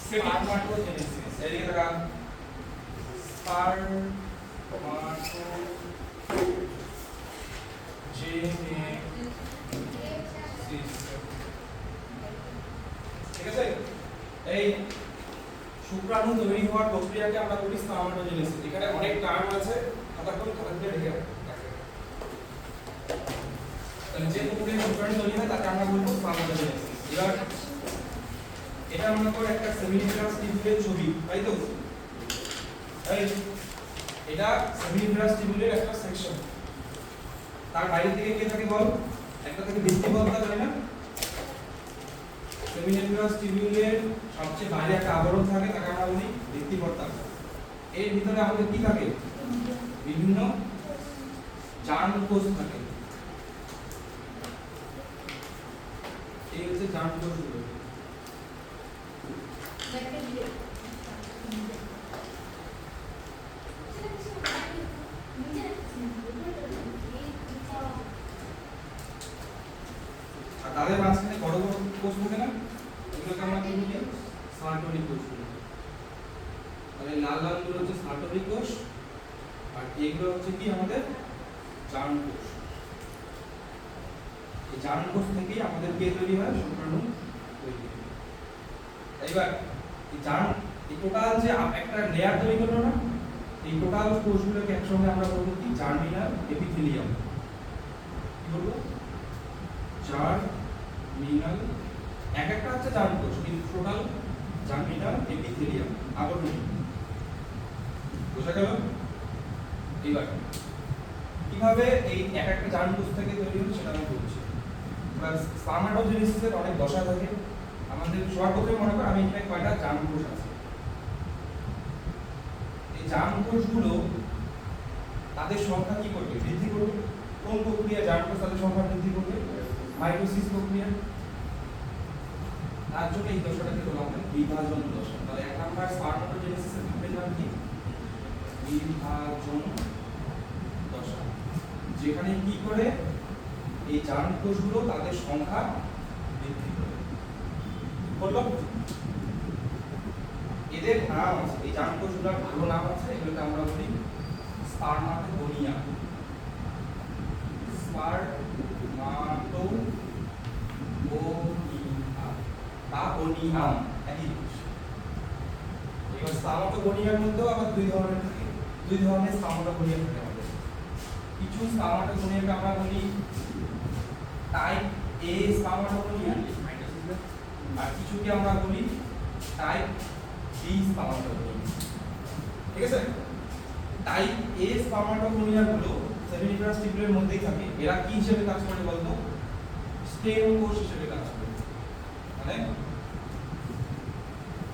স্পারমাটোজেনেসিস এদিকে তাকা স্পারমাটোজেনেসিস ঠিক আছে এই শুক্রাণু তৈরি হওয়ার প্রক্রিয়াকে আমরা বলি স্পারমাটোজেনেসিস এখানে অনেক টার্ম আছে খাতাগুলো খাতাতে লিখে রাখো তাহলে যে প্রক্রিয়ায় শুক্রাণু তৈরি হয় তাকে আমরা বলবো স্পারমাটোজেনেসিস এবার এটা মনে করো একটা সেমিনিফেরাস টিউবের ছবি তাই তো এই এটা সেমিনিফেরাস টিউবের একটা সেকশন তার বাইরে থেকে কি থাকে বল একটা থেকে ভিত্তিপত্তা তাই না সেমিনিফেরাস টিউবের সবচেয়ে বাইরে একটা আবরণ থাকে তাকে আমরা বলি ভিত্তিপত্তা এর ভিতরে আমাদের কি থাকে বিভিন্ন জার্মকোষ থাকে এই হচ্ছে জার্মকোষগুলো তাদের মাঝখানে বড় বড় কোষ থাকে না এগুলোকে আমরা কি বলি সার্টোরিক কোষ বলি তাহলে লাল লাল গুলো হচ্ছে সার্টোরিক কোষ আর এগুলো হচ্ছে কি আমাদের জার্ম কোষ এই জার্ম কোষ থেকেই আমাদের কে তৈরি হয় শুক্রাণু তৈরি হয় এবার এই জার্ম এই টোটাল যে একটা লেয়ার তৈরি করলো না এই টোটাল কোষগুলোকে একসঙ্গে আমরা বলবো কি জার্মিনাল এপিথেলিয়াম কি বলবো জার্মিনাল এক একটা হচ্ছে জার্ম কোষ কিন্তু টোটাল জার্মিনাল এপিথেলিয়াম আবরণ বোঝা গেল এবার কিভাবে এই এক একটা জার্ম কোষ থেকে তৈরি হয় সেটা আমি বলছি এবার স্পারমাটোজেনেসিসের অনেক দশা থাকে আমাদের সবার প্রথমে মনে করো আমি এখানে কয়টা জার্ম কোষ আছে এই জার্ম কোষগুলো তাদের সংখ্যা কি করবে বৃদ্ধি করবে কোন প্রক্রিয়া জার্ম কোষ তাদের সংখ্যা বৃদ্ধি করবে মাইটোসিস প্রক্রিয়া তার জন্য এই দশাটাকে বলা হয় বিভাজন দশা তাহলে এক নাম্বার স্পারমাটোজেনেসিসের ধাপের নাম কি বিভাজন দশা যেখানে কি করে এই জার্ম কোষগুলো তাদের সংখ্যা বৃদ্ধি করে বললো এদের নাম আছে এই জার্ম কোষগুলোর ভালো নাম আছে এগুলোকে আমরা বলি স্পারমাটোগোনিয়া বা গনিয়াম একই জিনিস এবার স্পারমাটোগোনিয়ার মধ্যেও আবার দুই ধরনের থাকে দুই ধরনের স্পারমাটোগোনিয়া থাকে আমাদের কিছু স্পারমাটোগোনিয়াকে আমরা বলি টাইপ এ স্পারমাটোগোনিয়া আর কিছুকে আমরা বলি টাইপ বি স্পারমাটোগোনিয়া ঠিক আছে টাইপ এ স্পারমাটোগোনিয়া গুলো সেমিনিফেরাস টিউবের মধ্যেই থাকে এরা কি হিসেবে কাজ করে বলতো স্টেম কোষ হিসেবে কাজ করে মানে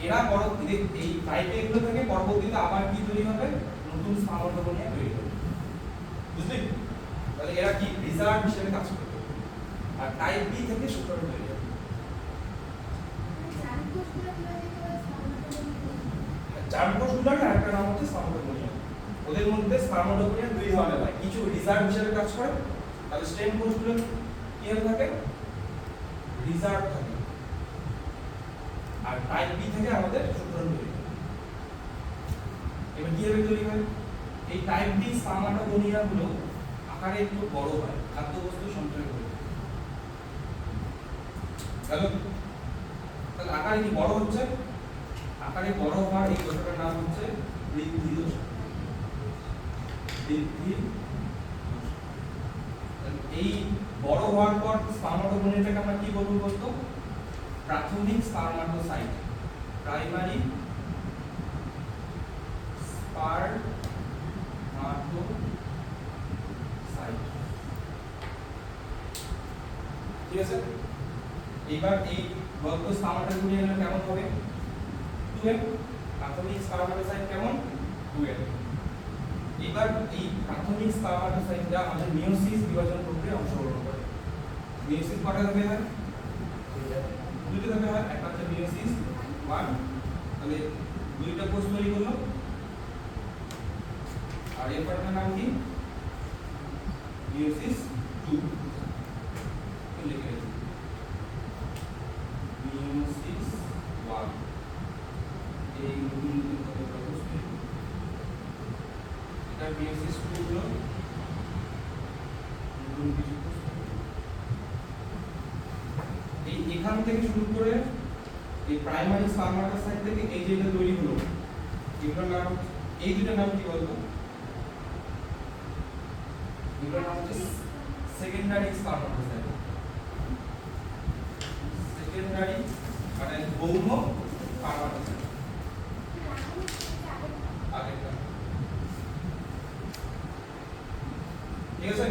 এরা পরবর্তীতে এই টাইপ এ গুলো থেকে পরবর্তীতে আবার কি তৈরি হবে নতুন স্পারমাটোগোনিয়া তৈরি হবে বুঝলি তাহলে এরা কি রিজার্ভ হিসেবে কাজ করে আর টাইপ বি থেকে শুক্রাণু তৈরি হবে জার্ম কোষগুলোর আরেকটা নাম হচ্ছে স্পারমাটোগোনিয়া ওদের মধ্যে স্পারমাটোগোনিয়া দুই ধরনের হয় কিছু রিজার্ভ হিসেবে কাজ করে তাহলে স্টেম কোষগুলো কি থাকে রিজার্ভ থাকে আর টাইপ বি থেকে আমাদের শুক্রাণু তৈরি হয় এবার কিভাবে তৈরি হয় এই টাইপ বি স্পারমাটোগোনিয়া গুলো আকারে একটু বড় হয় খাদ্যবস্তু সঞ্চয় করে গেল তাহলে আকারে কি বড় হচ্ছে আকারে বড় হওয়ার এই দশাটার নাম হচ্ছে বৃদ্ধি দশা বৃদ্ধি এই বড় হওয়ার পর স্পারমাটোগোনিয়াটাকে আমরা কি বলবো বলতো প্রাথমিক স্পারমাটোসাইট প্রাইমারি স্পারমাটোসাইট ঠিক আছে এবার এই বলতো স্পারমাটোগোনিয়া কেমন হবে 2m প্রাথমিক স্পারমাটোসাইট কেমন 2m এবার এই প্রাথমিক স্পারমাটোসাইটটা আমাদের মিয়োসিস বিভাজন প্রক্রিয়ায় অংশগ্রহণ করে মিয়োসিস কটা ধাপে হয় দুটো ধাপে হয় একটা হচ্ছে মিয়োসিস 1 তাহলে দুইটা কোষ তৈরি করলো আর এর পরের নাম কি মিয়োসিস 2 লিখে মিয়োসিস 1 এই নতুন এটা মিয়োসিস হলো নতুন কিছু এই এখান থেকে শুরু করে এই প্রাইমারি স্পারমাটোসাইট থেকে এই যেটা তৈরি হলো এগুলোর নাম এই দুটোর নাম কি বলবো এগুলোর নাম হচ্ছে সেকেন্ডারি স্পারমাটোসাইট সেকেন্ডারি মানে গৌণ স্পারমাটোসাইট আগেরটা ঠিক আছে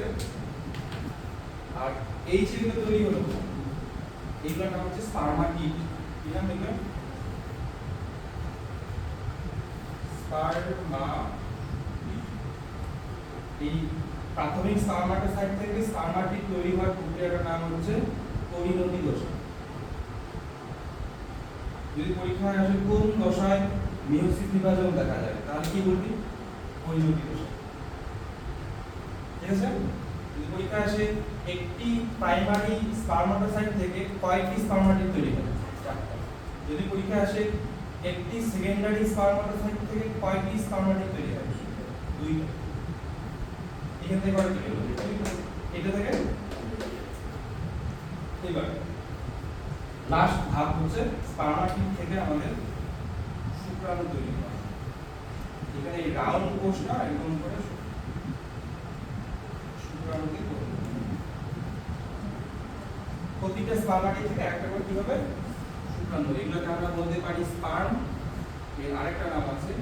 আর এই যেগুলো তৈরি হলো এইগুলোর নাম হচ্ছে স্পারমাটিড কি নাম এগুলো স্পারমা এই প্রাথমিক স্পারমাটোসাইট থেকে স্পারমাটিড তৈরি হওয়ার প্রক্রিয়াটার নাম হচ্ছে পরিণতি দশা যদি পরীক্ষায় আসে কোন দশায় মিয়োসিস বিভাজন দেখা যায় তাহলে কি বলবি পরিণতি দশা ঠিক আছে যদি পরীক্ষায় আসে একটি প্রাইমারি স্পারমাটোসাইট থেকে কয়টি স্পারমাটিড তৈরি হয় চারটা যদি পরীক্ষায় আসে একটি সেকেন্ডারি স্পারমাটোসাইট থেকে কয়টি স্পারমাটিড তৈরি হয় দুইটা এখান থেকে কয়টি হলো এটা থেকে এবার লাস্ট ধাপ হচ্ছে স্পারমাটিড থেকে আমাদের শুক্রাণু তৈরি হয় এখানে এই রাউন্ড কোষটা এরকম করে শুক্রাণুকে তৈরি হয় প্রতিটা স্পারমাটিড থেকে একটা করে কি হবে শুক্রাণু এগুলোকে আমরা বলতে পারি স্পার্ম এর আরেকটা নাম আছে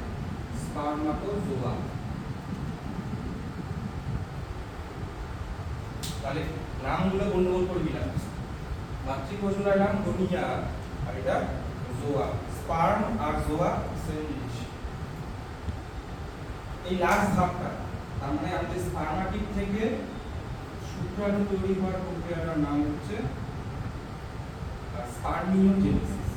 স্পারমাটোজোয়া তাহলে নামগুলো গন্ডগোল করবি না মাতৃকোষগুলোর নাম গনিয়া আর এটা জোয়া স্পার্ম আর জোয়া সেম জিনিস এই লাস্ট ধাপটা তার মানে আমাদের স্পারমাটিড থেকে শুক্রাণু তৈরি হওয়ার প্রক্রিয়াটার নাম হচ্ছে স্পারমিওজেনেসিস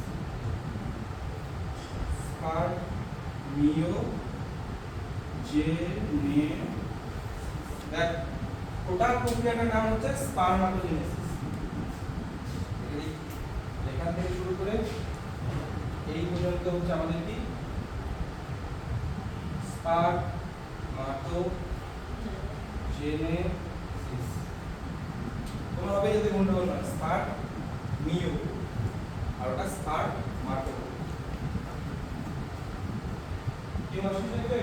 দেখ টোটাল প্রক্রিয়াটার নাম হচ্ছে স্পারমাটোজেনেসিস এখান থেকে শুরু করে এই পর্যন্ত হচ্ছে আমাদের কি স্পারমাটোজেনেসিস কোনোভাবে যদি গন্ডগোল না স্পারমিও আর ওটা স্পারমাটো কি মাসি যাবে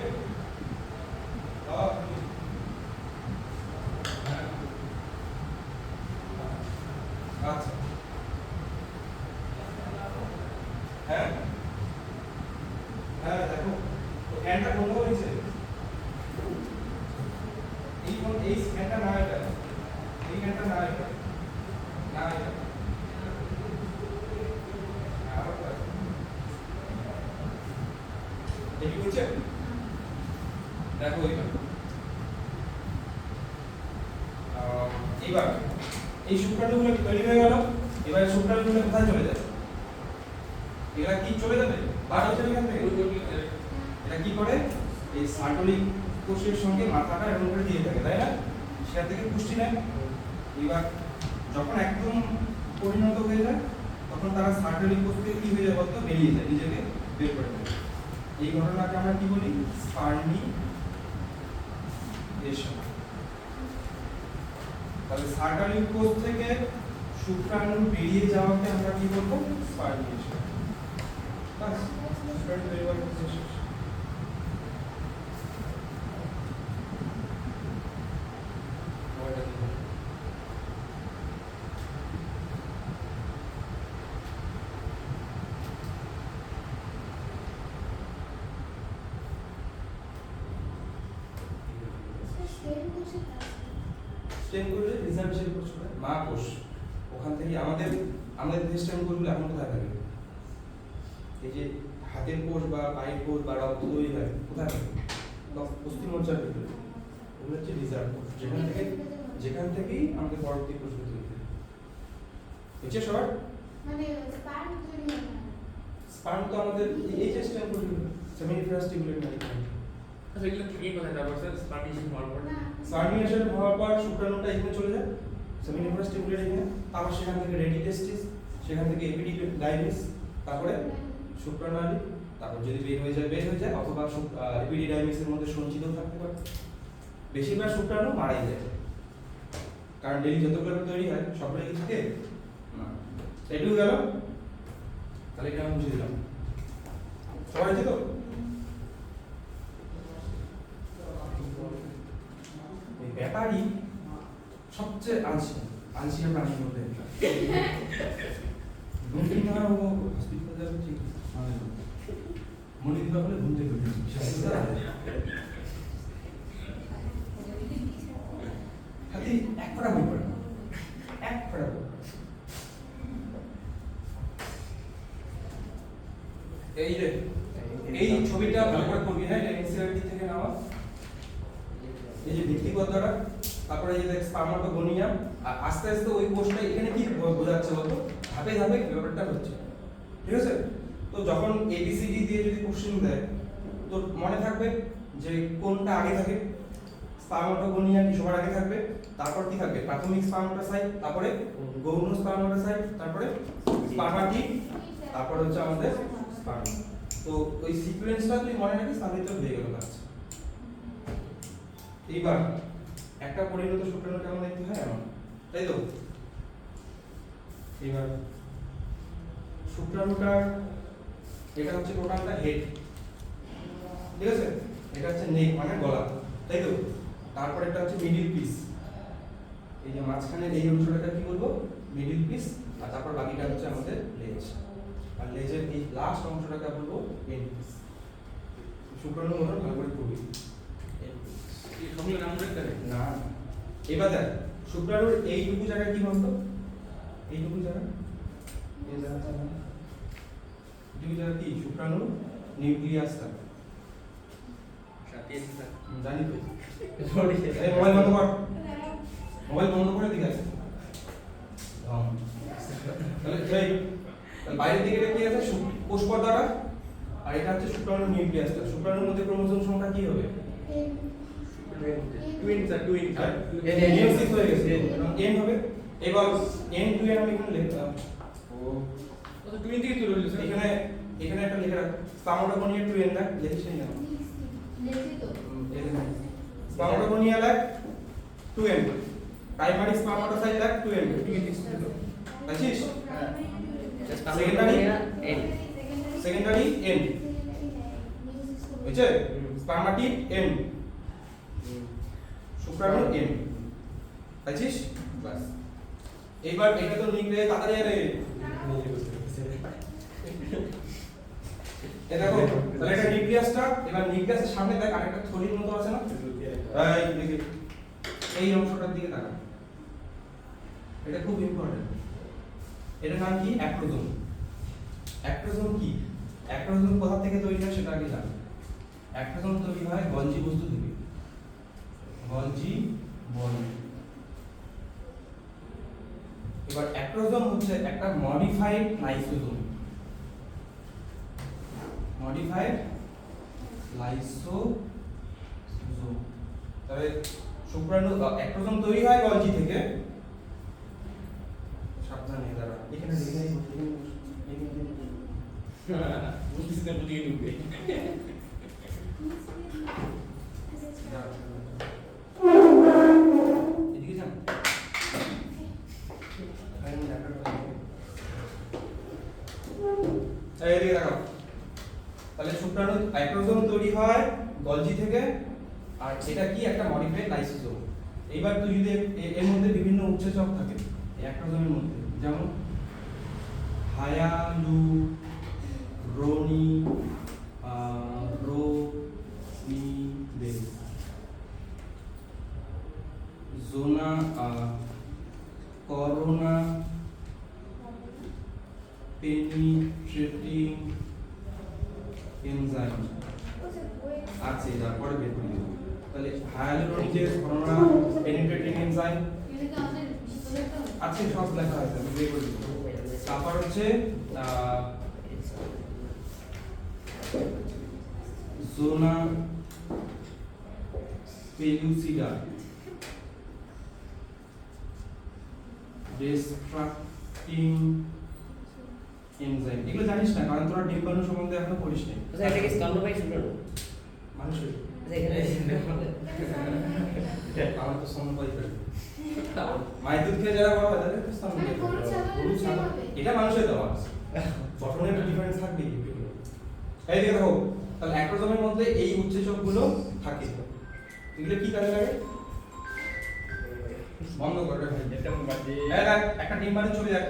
আচ্ছা হ্যাঁ হ্যাঁ দেখো তো এন্ডটা বন্ধ হয়েছে এই স্ক্যানটা না এটা এই স্ক্যানটা না এটা না এটা দেখি বুঝছে দেখো এইবার এই শুক্রাণুগুলো তৈরি হয়ে গেল এবার শুক্রাণুগুলো কোথায় চলে যাবে এরা কি চলে যাবে বার হচ্ছে এখান থেকে এটা কি করে এই সার্টোলিক কোষের সঙ্গে মাথাটা এরকম করে দিয়ে থাকে তাই না সেখান থেকে পুষ্টি নেয় এবার যখন একদম পরিণত হয়ে যায় তখন তারা সার্টোলিক কোষ থেকে কি হয়ে যায় বলতো বেরিয়ে যায় নিজেকে বের করে দেয় এই ঘটনাকে আমরা কি বলি স্পার্মিয়েশন তাহলে সার্টোলিক কোষ থেকে শুক্রাণু বেরিয়ে যাওয়াকে আমরা কি বলবো স্পার্মিয়েশন বাস শুক্রাণু বেরিয়ে যাওয়ার প্রসেস স্টেম কোষে রিজার্ভেশন কোষ মা কোষ ওখান থেকে আমাদের স্টেম কোষগুলো এখন কোথায় থাকে এই যে হাতের কোষ বা পায়ের কোষ বা রক্ত তৈরি হয় কোথায় থাকে অস্থিমজ্জার ভিতরে ওগুলো হচ্ছে রিজার্ভ কোষ যেখান থেকেই আমাদের পরবর্তী কোষগুলো তৈরি হয় বুঝছে সবার মানে স্পার্ম তৈরি হয় না স্পার্ম তো আমাদের এই যে স্টেম কোষগুলো সেমিনিফেরাস টিউবুলার মেরিডিয়ান আচ্ছা এগুলো থেকে কোথায় যাবে স্যার স্পার্মিয়েশন হওয়ার পর না স্পার্মিয়েশন হওয়ার পর শুক্রাণুটা এখানে চলে যায় সেমিনিফেরাস টিউবুলার এখানে তারপর সেখান থেকে রেডিটেস্টিস সেখান থেকে এপিডিডাইমিস তারপরে শুক্রনালী, তারপর যদি বের হয়ে যায় অথবা এপিডিডাইমিক্সের মধ্যে সঞ্চিত থাকতে পারে। বেশিরভাগ শুক্রাণু মারাই যায়, কারণ ডেলি যতগুলো তৈরি হয় সবগুলো কি থাকে না। এটুকু গেল, তাহলে এটা আমি বুঝে দিলাম। সবাই আছে তো? এই ব্যাপারই সবচেয়ে আলসিয়া প্রাণীর মধ্যে একটা। ঘুমটি না ও হসপিটালে যাবে ঠিক মনে দিবা বলে ঘুম থেকে উঠেছি। খালি এক ফোঁটা বই পড়ে না, এক ফোঁটা বই। এই যে এই ছবিটা ভালো করে পড়বি, হ্যাঁ, এটা এনসিইআরটি থেকে নেওয়া। এই যে ভিত্তিগত দ্বারা, তারপরে এই যে স্পার্মাটোগোনিয়া, আর আস্তে আস্তে ওই কোষটা এখানে কি বোঝাচ্ছে বলতো, ধাপে ধাপে ব্যাপারটা হচ্ছে, ঠিক আছে? তো যখন এবিসিডি দিয়ে যদি কোশ্চেন দেয়, তো মনে থাকবে যে কোনটা আগে থাকে। স্পার্মাটোগোনিয়া কি সবার আগে থাকবে, তারপর কি থাকবে প্রাথমিক স্পার্মাটোসাইট, তারপরে গৌণ স্পার্মাটোসাইট, তারপরে স্পার্মাটিড, তারপর হচ্ছে আমাদের স্পার্ম। তো ওই সিকোয়েন্সটা তুই মনে রাখিস, তাহলে তো হয়ে গেল কাজ। এইবার একটা পরিণত শুক্রাণু কেমন দেখতে হয় এমন, তাই তো? এবার শুক্রাণুটার এটা হচ্ছে টোটালটা হেড, ঠিক আছে? এটা হচ্ছে নেক মানে গলা, তাই তো? তারপর এটা হচ্ছে মিডল পিস, এই যে মাঝখানের এই অংশটাকে কি বলবো, মিডল পিস। আর তারপর বাকিটা হচ্ছে আমাদের লেজ, আর লেজের এই লাস্ট অংশটাকে বলবো এন্ড পিস। শুক্রাণু গঠন ভালো করে পড়বি। এই সবগুলো নাম রাখতে হবে না, এবার দেখ শুক্রাণুর এইটুকু জায়গা কি বলতো, এইটুকু জায়গা, এই জায়গাটা এইটুকু জায়গা কি শুক্রাণুর নিউক্লিয়াসটা, সাথে স্যার জানি তো। সরি এই মোবাইল বন্ধ কর, মোবাইল বন্ধ করে দিকে আছে। তাহলে বাইরের দিকে এটা কি আছে, কোষ পর্দাটা, আর এটা হচ্ছে শুক্রাণুর নিউক্লিয়াসটা। শুক্রাণুর মধ্যে ক্রোমোসোম সংখ্যা কি হবে, টুইন স্যার টুইন N6 হয়ে গেছে, n হবে। এবার n2 এর আমি এখানে লিখলাম, ও তো টুইন থেকে তুলে নিল স্যার এখানে এখানে একটা লেখা স্পার্মাটোগোনিয়া 2n না, লিখিস না লেখি তো স্পার্মাটোগোনিয়া লাগ 2n, প্রাইমারি স্পার্মাটোসাইট লাগ 2n, আছিস? সেকেন্ডারি n, বুঝছে? স্পার্মাটিড n, শুক্রাণু n, আছিস? বাস। এইবার এটা তো নিকলে তাড়াতাড়ি আরে এ দেখো, তাহলে এটা নিউক্লিয়াসটা। এবার নিউক্লিয়াসের সামনে দেখ আরেকটা থলির মতো আছে না, এই দেখি, এই অংশটার দিকে তাকা, এটা খুব ইম্পর্টেন্ট। এটার নাম কি, অ্যাক্রোজোম। অ্যাক্রোজোম কি, অ্যাক্রোজোম কোথা থেকে তৈরি হয় সেটা আগে জানো। অ্যাক্রোজোম তৈরি হয় গলজি বস্তু থেকে, গলজি বল। এবার অ্যাক্রোজোম হচ্ছে একটা মডিফাইড লাইসোজোম, মডিফাইড লাইসোজোম। তবে শুক্রাণু অ্যাক্রোজোম তৈরি হয় গলজি থেকে, সাবধানে দাঁড়া, এখানে বুঝতেছি না বুঝিয়ে ঢুকবে এদিকে যান, এদিকে দেখাও। তাহলে শুক্রাণু অ্যাক্রোজোম তৈরি হয় গলজি থেকে, আর এটা কি একটা মডিফাইড লাইসোজোম। এইবার তুই যদি এর মধ্যে বিভিন্ন উৎসেচক থাকে এই অ্যাক্রোজোমের মধ্যে, যেমন হায়ালুরোনি রোনিডেজ, জোনা করোনা পেনিট্রেটিং এনজাইম আছে, তারপরে বের করে দেব। তাহলে হায়ালুরোনিডেজ, করোনা পেনিট্রেটিং এনজাইম এটা আমাদের বিশ্ববিদ্যালয় তো আছে, সব লেখা আছে, আমি বের করে দেব। তারপর হচ্ছে জোনা পেলুসিডা, ডিস্ট্রাক্টিং এনজাইম এগুলো জানিস না কারণ তোরা ডিম্বাণু সম্বন্ধে এখনো পড়িস নি আচ্ছা এটা কি স্তন্যপায়ী শুক্রাণু? মানুষের আচ্ছা এখানে আমার তো স্তন্যপায়ী ফেলে মায়ের দুধ খেয়ে যারা বড় হয় তাদের তো স্তন্যপায়ী মানে গরু, ছাগল, গরু, ছাগল। হবে। এটা মানুষের দেওয়া আছে গঠনে একটা ডিফারেন্স থাকবে এই দিকে দেখো তাহলে অ্যাক্রোজোমের মধ্যে এই উৎসেচকগুলো থাকে এগুলো কি কাজে লাগে বন্ধ করবে ভাই এটা বাজে এই দেখ, একটা ডিম্বাণু চলে যাক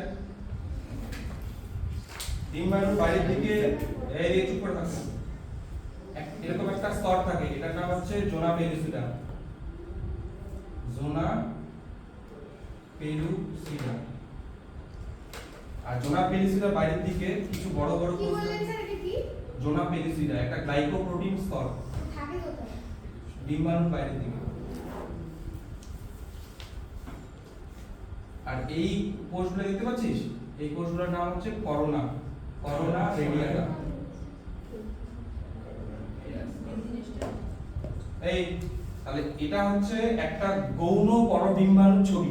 ডিম্বাণুর বাইরের দিকে এই দিয়ে চুপ করে থাকবে এরকম একটা স্তর থাকে এটার নাম হচ্ছে জোনা পেলুসিডা জোনা পেলুসিডা আর জোনা পেলুসিডা বাইরের দিকে কিছু বড় বড় কি বললেন স্যার এটা কি? জোনা পেলুসিডা একটা গ্লাইকোপ্রোটিন স্তর থাকে কোথায়? ডিম্বাণুর বাইরের দিকে আর এই কোষগুলো দেখতে পাচ্ছিস এই কোষগুলোর নাম হচ্ছে করোনা করোনা রেডিয়াটা এই তাহলে এটা হচ্ছে একটা গৌণ পরডিম্বাণুর ছবি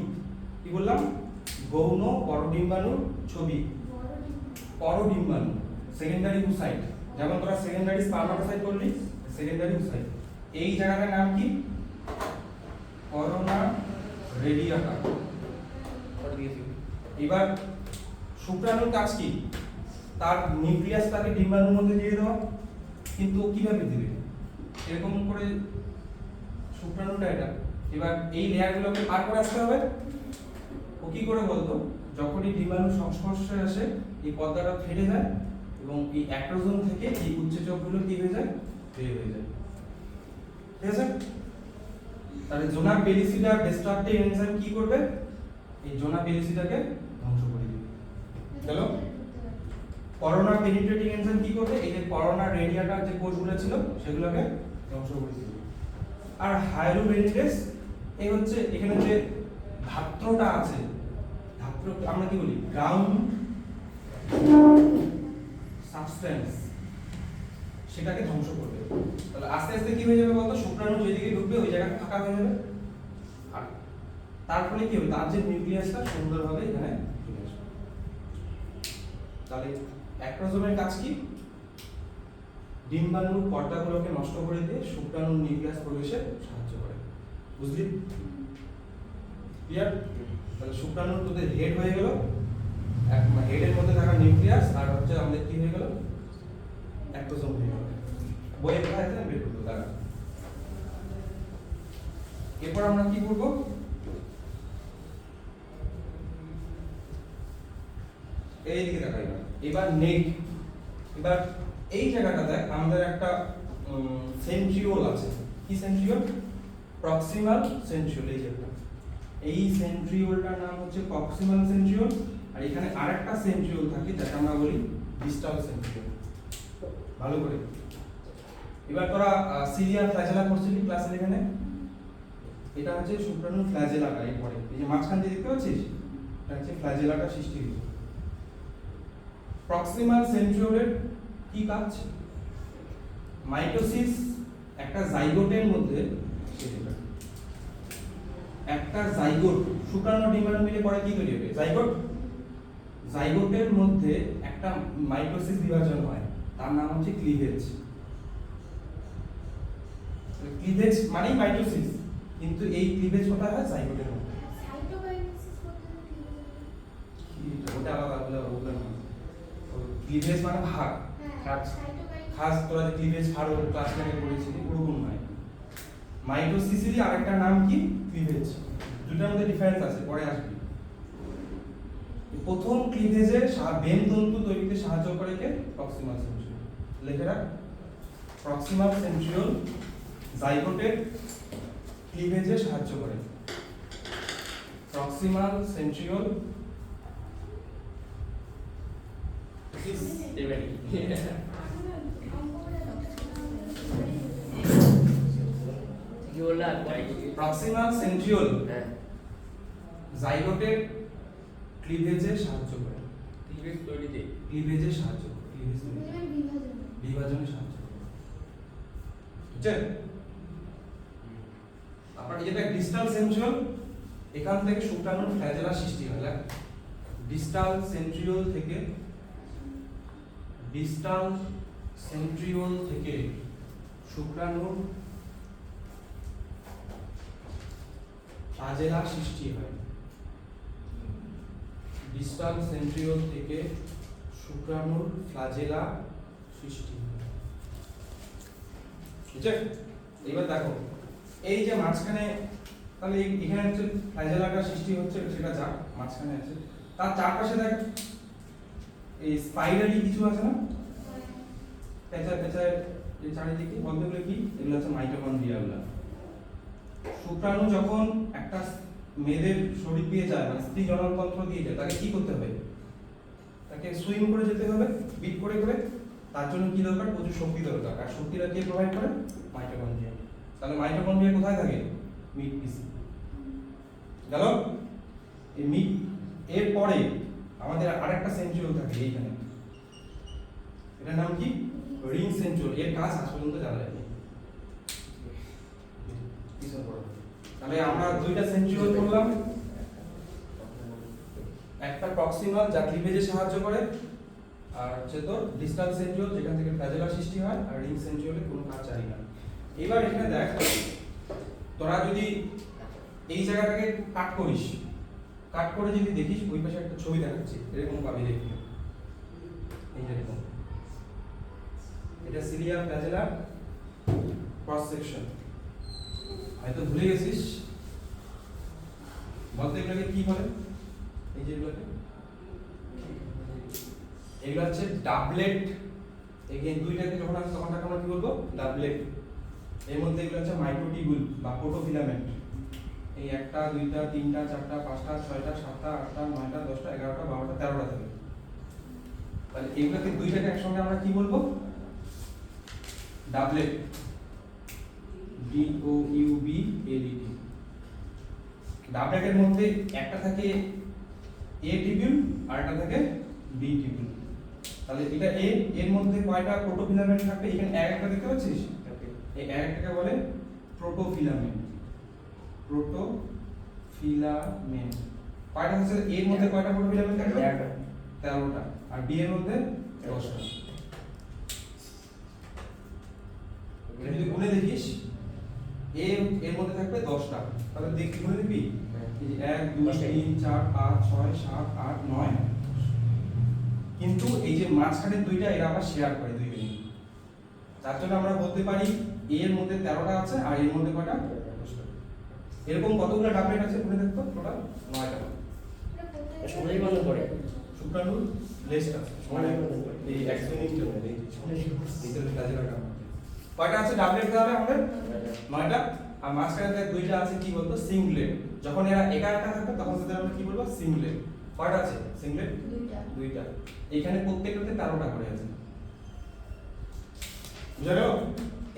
কি বললাম গৌণ পরডিম্বাণুর ছবি পরডিম্বাণু সেকেন্ডারি উসাইট যেমন তোরা সেকেন্ডারি স্পারমাটোসাইট করলি সেকেন্ডারি উসাইট এই জায়গাটার নাম কি করোনা রেডিয়াটা পরে দিয়েছি এবার শুক্রাণুর কাজ কি তার নিউক্লিয়াসটাকে ডিম্বাণুর মধ্যে দিয়ে দেওয়া কিন্তু কিভাবে দিবে এরকম করে শুক্রাণুটা এটা এবার এই লেয়ারগুলোকে পার করে আসতে হবে ও কি করে বলতো যখনই ডিম্বাণুর সংস্পর্শে আসে এই পর্দাটা ফেটে যায় এবং এই অ্যাক্রোজোম থেকে এই উৎসেচকগুলো কি হয়ে যায় বের হয়ে যায় ঠিক আছে তাহলে জোনা পেলিসিডা ডিস্ট্রাকটিভ এনজাইম কি করবে এই জোনা পেলিসিডাকে ধ্বংস করে দিবে চলো করোনা পেনিট্রেটিং এনজাইম কি করবে এই যে করোনা রেডিয়াটার যে কোষগুলো ছিল সেগুলোকে ধ্বংস করে দিবে আর হাইলোরেনিডেস এই হচ্ছে এখানে যে ধাত্রটা আছে ধাত্র আমরা কি বলি গ্রাউন্ড সাবস্টেন্স সেটাকে ধ্বংস করবে তাহলে আস্তে আস্তে কি হয়ে যাবে বলতো শুক্রাণু যেদিকে ঢুকবে ওই জায়গাটা ফাঁকা হয়ে যাবে আর তার ফলে কি হবে তার যে নিউক্লিয়াসটা সুন্দরভাবে এখানে চলে আসবে তাহলে অ্যাক্রোজোমের কাজ কি ডিম্বাণুর পর্দাগুলোকে নষ্ট করে দিয়ে শুক্রাণুর নিউক্লিয়াস প্রবেশে সাহায্য করে বুঝলি ক্লিয়ার তাহলে শুক্রাণুর তোদের হেড হয়ে গেল হেডের মধ্যে থাকা নিউক্লিয়াস আর হচ্ছে আমাদের কি হয়ে গেল অ্যাক্রোজোম হয়ে গেল বইয়ে পড়া আছে বের করবো দাঁড়া এরপর আমরা কি করবো এই দিকে দেখাই এবার নেক এবার এই জায়গাটা দেখ আমাদের একটা সেন্ট্রিওল আছে কি সেন্ট্রিওল প্রক্সিমাল সেন্ট্রিওল এই জায়গাটা এই সেন্ট্রিওলটার নাম হচ্ছে প্রক্সিমাল সেন্ট্রিওল আর এখানে আরেকটা সেন্ট্রিওল থাকে যেটা আমরা বলি ডিস্টাল সেন্ট্রিওল ভালো করে এবার তোরা সিলিয়া ফ্ল্যাজেলা পড়ছিলি ক্লাস 11 এ এটা হচ্ছে শুক্রাণুর ফ্ল্যাজেলাটা এরপরে এই যে মাঝখান দিয়ে দেখতে পাচ্ছিস এটা হচ্ছে ফ্ল্যাজেলাটা সৃষ্টি হয়েছে প্রক্সিমাল সেন্ট্রিওলের কি কাজ মাইটোসিস একটা জাইগোটের মধ্যে একটা জাইগোট শুক্রাণু ডিম্বাণু মিলে পরে কি তৈরি হবে জাইগোট জাইগোটের মধ্যে একটা মাইটোসিস বিভাজন হয় তার নাম হচ্ছে ক্লিভেজ ক্লিভেজ মানেই মাইটোসিস কিন্তু এই ক্লিভেজ কোথায় হয় জাইগোটের মধ্যে সাইটোকাইনেসিস করতে কি? ওটা আলাদা ওগুলো না ক্লিভেজ মানে ভাগ হ্যাঁ, সাইটোকাইনেসিস। খাস তোরা যে ক্লিভেজ ভাগ ক্লাস 10 এ পড়েছিলি ওরকম নয় মাইটোসিসেরই আরেকটা নাম কি ক্লিভেজ দুটার মধ্যে ডিফারেন্স আছে পরে আসবে প্রথম ক্লিভেজে বেন তন্তু তৈরিতে সাহায্য করে কে প্রক্সিমাল সেন্ট্রিওল লিখে রাখ প্রক্সিমাল সেন্ট্রিওল জাইগোটের ক্লিভেজে সাহায্য করে প্রক্সিমাল সেন্ট্রিওল সিস্টেমেটিক কি বললা প্রক্সিমাল সেন্ট্রিওল হ্যাঁ জাইগোটের ক্লিভেজে সাহায্য করে ক্লিভেজ তৈরিতে ক্লিভেজে সাহায্য করে ক্লিভেজ তৈরিতে বুঝলেন বিভাজন। বিভাজনে সাহায্য করে বুঝছেন তারপর যেটা ডিস্টাল সেন্ট্রিওল এখান থেকে শুক্রাণুর ফ্ল্যাজেলা সৃষ্টি হয় ডিস্টাল সেন্ট্রিওল থেকে ডিস্টাল সেন্ট্রিওল থেকে শুক্রাণুর ফ্লাজেলা সৃষ্টি হয়। ডিস্টাল সেন্ট্রিওল থেকে শুক্রাণুর ফ্লাজেলা সৃষ্টি হয়। ঠিক আছে, এবার দেখো এই যে মাঝখানে, তাহলে এখানে হচ্ছে ফ্লাজেলাটা সৃষ্টি হচ্ছে, সেটা যাক মাঝখানে আছে, তার চারপাশে দেখ এই স্পাইরালি কিছু আছে না, পেঁচা পেঁচা এই চারিদিকে, বলতে গেলে কি এগুলো হচ্ছে মাইটোকন্ড্রিয়া। গুলা শুক্রাণু যখন একটা মেয়েদের শরীর দিয়ে যায়, মানে স্ত্রী জননতন্ত্র দিয়ে যায়, তাকে কি করতে হবে? তাকে সুইম করে যেতে হবে, বিট করে করে। তার জন্য কি দরকার? প্রচুর শক্তি দরকার। আর শক্তিটা কে প্রোভাইড করে? মাইটোকন্ড্রিয়া। তাহলে মাইটোকন্ড্রিয়া কোথায় থাকে? মিড পিসি। গেল? এই মিড এর পরে আমাদের আরেকটা সেন্ট্রিওল থাকে এইখানে, এটার নাম কি? Ring centriole. এর কাজ আজ পর্যন্ত জানা যায়নি। তাহলে আমরা দুইটা সেন্ট্রিওল করলাম, একটা প্রক্সিমাল যা ক্লিভেজে সাহায্য করে, আর হচ্ছে তো ডিস্টাল সেন্ট্রিওল যেখান থেকে ফ্লাজেলা সৃষ্টি হয়, আর রিং সেন্ট্রিওলে কোনো কাজ জানি না। এবার এখানে দেখ, তোরা যদি এই জায়গাটাকে কাট করিস, কাট করে যদি দেখিস, ওই পাশে একটা ছবি দেখাচ্ছি, এরকম পাবি দেখবি, এই যেরকম, এটা সিলিয়া ফ্লাজেলা ক্রস সেকশন। হয়তো ভুলে গেছিস, বলতে এগুলোকে কি বলে? এই যে এগুলোকে, এগুলো হচ্ছে ডাবলেট। এখানে দুইটাকে যখন আছে তখন তাকে আমরা কি বলবো? ডাবলেট। এর মধ্যে এগুলো হচ্ছে মাইক্রোটিবিউল বা প্রোটোফিলামেন্ট। এই একটা দুইটা তিনটা চারটা পাঁচটা ছয়টা সাতটা আটটা নয়টা 10টা 11টা 12টা 13টা থাকে। তাহলে এগুলোকে দুইটাকে একসঙ্গে আমরা কি বলবো? ডাবলেট। DOUBLET। ডাবলেটের মধ্যে একটা থাকে A টিবিউল আর একটা থাকে B টিবিউল। তাহলে এটা A, এর মধ্যে কয়টা প্রোটোফিলামেন্ট থাকবে? এখানে একটা দেখতে পাচ্ছিস, এই একটাকে বলে প্রোটোফিলামেন্ট। প্রোটোফিলামেন্ট কয়টা আছে? এর মধ্যে কয়টা প্রোটোফিলামেন্ট থাকবে? 13টা। আর B এর মধ্যে 10টা। যদি গুণে দেখিস, এর মধ্যে থাকবে 10টা। তাহলে দেখি গুণে দেখবি, এই 1 2 3 4 5 6 7 8 9। কিন্তু এই যে মাঝখানে দুইটা, এরা আবার শেয়ার করে দুই মিনিট। তার জন্য আমরা বলতে পারি এর মধ্যে 13টা আছে আর এর মধ্যে কয়টা? 10টা। এরকম কতগুলো ডাবলেট আছে গুণে দেখতো? টোটাল 9টা। সমাজে বন্ধ করে শুক্রাণুর লেস্ট আছে, সমাজে বন্ধ করে এই এক্সপেরিমেন্টের মধ্যে ভিতরে ফ্লাজেলাটা কয়টা আছে ডাবলেট? তাহলে আমাদের 9টা। আর মাঝখানে দুইটা আছে কি বলতো? সিঙ্গলেট। যখন এরা একা একা থাকবে তখন তাদের আমরা কি বলবো? সিঙ্গলেট। কয়টা আছে সিঙ্গলেট? দুইটা। এখানে প্রত্যেকটাতে 13টা করে আছে। বুঝা গেল?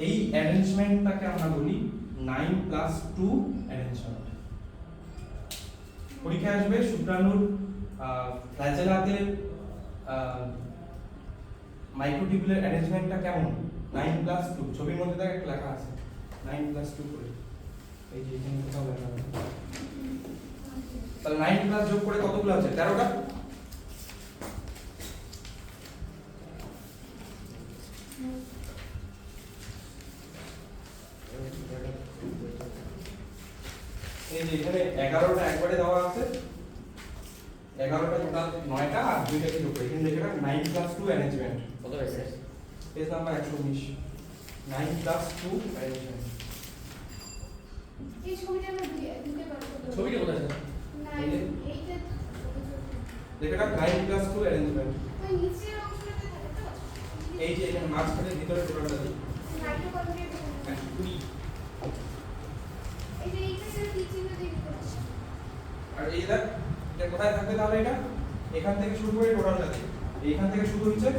এই অ্যারেঞ্জমেন্টটাকে আমরা বলি 9+2 অ্যারেঞ্জমেন্ট। পরীক্ষায় আসবে শুক্রাণুর ফ্লাজেলাতে মাইক্রোটিবিউলের অ্যারেঞ্জমেন্টটা কেমন? 9+2। ছবির মধ্যে দেখ একটা লেখা আছে 9+2 করে, এই যে এখানে কোথাও লেখা আছে। তাহলে 9 প্লাস যোগ করে কতগুলো আছে? 13টা। এই যে এখানে 11টা একবারে দেওয়া আছে, 11টা টোটাল 9টা, আর দুইটাকে যোগ করে এখানে দেখে রাখ 9+2 অ্যারেঞ্জমেন্ট। কত হয়েছে? Page number 119। 9+2 অ্যারেঞ্জমেন্ট। এই ছবিটা আমরা দিতে পারবো তো? ছবিটা কোথায় আছে? না, এই যে। এইটা দেখে রাখ 9+2 অ্যারেঞ্জমেন্ট। ওই নিচের অংশটাতে থাকে তো? এই যে এখানে মাঝখানে ভিতরে টোটালটা দিই মাইটোকন্ড্রিয়া এই যে এইটা ছিল কি চিহ্ন দিয়ে দিতে হবে? আর এই দেখ এটা কোথায় থাকবে? তাহলে এটা এখান থেকে শুরু করে টোটালটা দিই, এইখান থেকে শুরু হচ্ছে,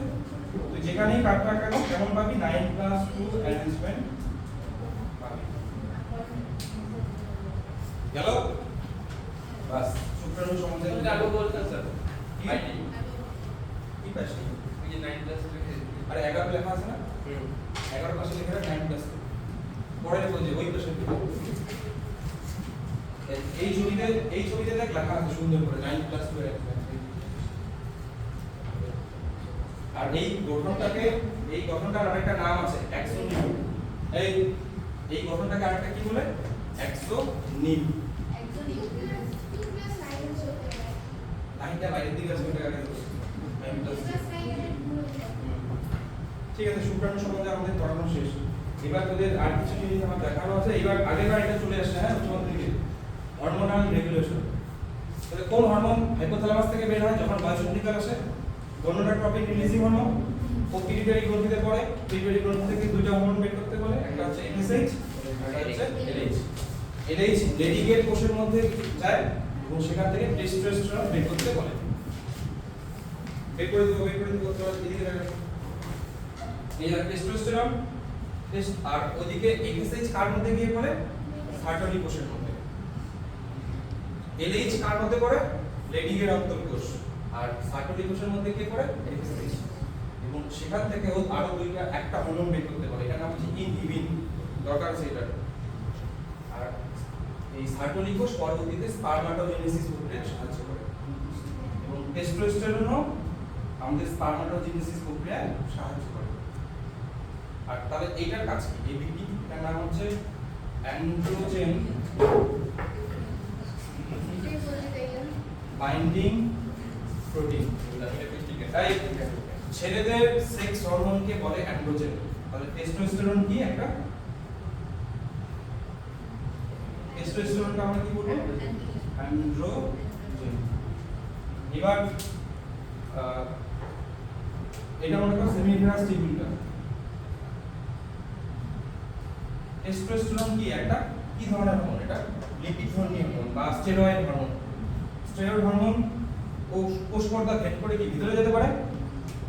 তুই যেখানেই কাটটা কেন কেমন পাবি? 9+2 অ্যারেঞ্জমেন্ট পাবি। গেল? বাস, শুক্রাণু সম্বন্ধে তুমি আগে বলতেন স্যার কি? আইডি কি পাচ্ছি? ওই যে 9+ লিখে আরে 11 লেখা আছে না? 11 পাশে লিখে রাখ 9+2। পরে লিখো যে ওই পাশে এই ছবিতে দেখ লেখা আছে সুন্দর করে 9+2 অ্যারেঞ্জমেন্ট। আর এই গঠনটার আরেকটা নাম আছে অ্যাক্সোনিম। এই গঠনটাকে আরেকটা কি বলে? অ্যাক্সোনিম। একজন 2 + 9 হচ্ছে লাইনটা বাইরের দিকে আছে, ওটা আগে ধরো। 2 + 9 এর গুণ ঠিক আছে, শুক্রাণু সম্বন্ধে আমাদের পড়ানো শেষ। এবার তোদের আর কিছু জিনিস আমার দেখানো আছে। এবার আগেরবার এটা চলে আসছে, হ্যাঁ, উচ্চ মাধ্যমিকে হরমোনাল রেগুলেশন। তাহলে কোন হরমোন হাইপোথ্যালামাস থেকে বের হয় যখন বায়োসিন্থিক্যাল আসে? গনোডোট্রপিন রিলিজিং হরমোন। ও পিটুইটারি গ্রন্থিতে পড়ে, পিটুইটারি গ্রন্থি থেকে দুইটা হরমোন বের করতে বলে, একটা হচ্ছে এফএসএইচ, একটা হচ্ছে এলএইচ। এলএইচ লেডিকেট কোষের মধ্যে যায় এবং সেখান থেকে টেস্টোস্টেরন বের করতে বলে। বের করে দেবো চলো এদিকে দেখো। এই যে টেস্টোস্টেরন আর ওদিকে এফএসএইচ কার মধ্যে গিয়ে পড়ে? সার্টোলি কোষের মধ্যে। এলএইচ কার মধ্যে পড়ে? লেডিকেট অন্তর্কোষ। আর সার্টোলি কোষের মধ্যে গিয়ে পড়ে এফএসএইচ। এবং সেখান থেকে ও আরো একটা হরমোন বের করতে বলে, এটার নাম হচ্ছে ইনহিবিন। দরকার আছে এটা। আর এই সার্টোলি কোষ পরবর্তীতে স্পারমাটোজেনেসিস প্রক্রিয়ায় সাহায্য করে এবং টেস্টোস্টেরনও আমাদের স্পারমাটোজেনেসিস প্রক্রিয়ায় সাহায্য করে। আর তাহলে এইটার কাজ কি? এই বিক্রিয়াটার নাম হচ্ছে অ্যান্ড্রোজেন বাইন্ডিং প্রোটিন। তাই ছেলেদের সেক্স হরমোনকে বলে অ্যান্ড্রোজেন। তাহলে টেস্টোস্টেরন কি? একটা টেস্টোস্টেরনকে আমরা কি বলবো? অ্যান্ড্রোজেন। এবার এটা মনে করো সেমিনারাস টিবিউলটা। টেস্টোস্টেরন কি? একটা কি ধরনের হরমোন? এটা লিপিড ধর্মী হরমোন বা স্টেরয়েড হরমোন। স্টেরয়েড হরমোন কোষ পর্দা ভেদ করে কি ভিতরে যেতে পারে?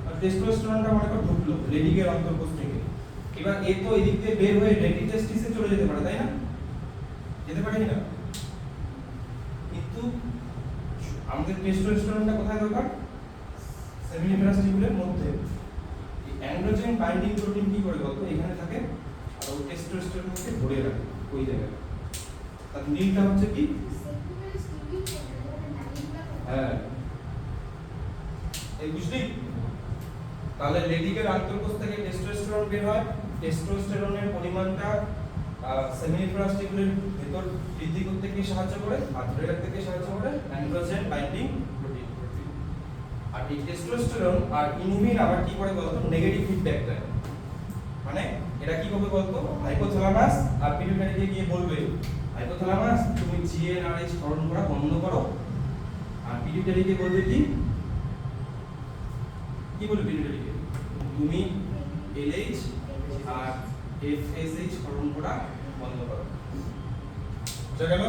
আর টেস্টোস্টেরনটা মনে করো ঢুকলো লেডিকের অন্তর্কোষ থেকে। এবার এ তো এদিক দিয়ে বের হয়ে রেডি টেস্টিসে চলে যেতে পারে, তাই না? যেতে পারে কি না? কিন্তু আমাদের টেস্টোস্টেরনটা কোথায় দরকার? সেমিনিফেরাস টিবিউলের মধ্যে। এই অ্যান্ড্রোজেন বাইন্ডিং প্রোটিন কি করে বলতো? এখানে থাকে আর ওই টেস্টোস্টেরনকে ধরে রাখে ওই জায়গায়। তার নীলটা হচ্ছে কি? হ্যাঁ, এই বুঝলি? তাহলে লেডিকের অন্তর্কোষ থেকে টেস্টোস্টেরন বের হয়। টেস্টোস্টেরনের পরিমাণটা সেমিনিফেরাস টিবিউলের ভেতর বৃদ্ধি করতে কি সাহায্য করে? আর ধরে রাখতে কি সাহায্য করে? Androgen binding protein. আর এই টেস্টোস্টেরন আর ইনহিবিন আবার কি করে বলতো? নেগেটিভ ফিডব্যাক দেয়। মানে এটা কি হবে বলতো? হাইপোথ্যালামাস আর পিটুইটারিকে গিয়ে বলবে, হাইপোথ্যালামাস তুমি জিএনআরএইচ ক্ষরণ করা বন্ধ করো। আর পিটুইটারিকে বলবে কি? কি বলবে পিটুইটারিকে? তুমি এলএইচ আর এফএসএইচ ক্ষরণ করা বন্ধ করো। বুঝা গেল?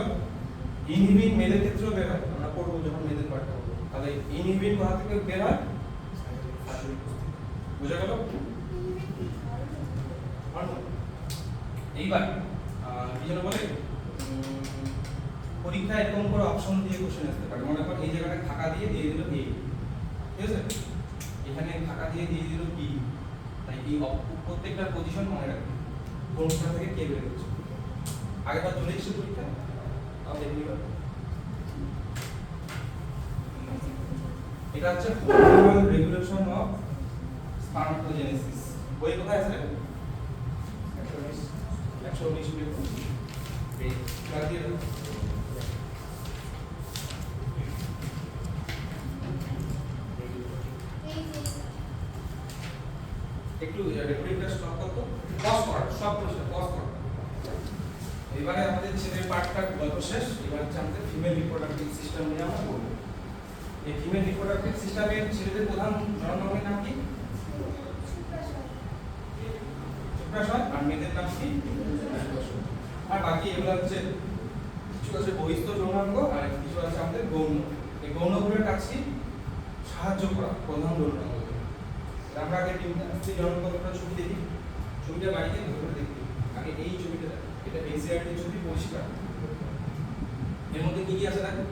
ইনহিবিন মেয়েদের ক্ষেত্রেও বের হয়, আমরা পড়বো যখন মেয়েদের পাঠ করবো। তাহলে ইনহিবিন কোথা থেকে বের হয়? বুঝা গেল? এইবার কি যেন বলে, পরীক্ষা এরকম করে অপশন দিয়ে কোশ্চেন আসতে পারে। মনে কর এই জায়গাটা ফাঁকা দিয়ে দিল এ, ঠিক আছে? এখানে ফাঁকা দিয়ে দিল বি। তাই এই প্রত্যেকটা পজিশন মনে রাখবে কোনটা থেকে কে বের হচ্ছে। আগেবার চলে এসেছে পরীক্ষা, তাও দেখে নিবা। এটা হচ্ছে হরমোনাল রেগুলেশন অফ স্পারমাটোজেনেসিস। বই কোথায় আছে? 119 পেজ। এই কাটিয়ে দাও। একটু রেকর্ডিংটা স্টপ করো, পজ করো, সব পরিষ্কার পজ করো। এবারে আমাদের ছেলের পার্টটা গল্প শেষ। এবার হচ্ছে আমাদের ফিমেল রিপ্রোডাক্টিভ সিস্টেম নিয়ে আমরা বলবো। এই ফিমেল রিপ্রোডাক্টিভ সিস্টেমের ছেলেদের প্রধান জননাঙ্গের নাম কি? শুক্রাশয়। আর মেয়েদের নাম কি? আর বাকি এগুলো হচ্ছে কিছু আছে বহিস্থ যৌনাঙ্গ আর কিছু আছে আমাদের গৌণ। এই গৌণগুলোর কাজ কি? সাহায্য করা প্রধান যৌনাঙ্গ। আমরা আগে স্ত্রী যৌনাঙ্গটা ছবি দেখি, ছবিটা বাড়িতে ধরে দেখি। আগে এই ছবিটা দেখো, এটা এনসিআরটি ছবি পরিষ্কার। এর মধ্যে কি কি আছে দেখো।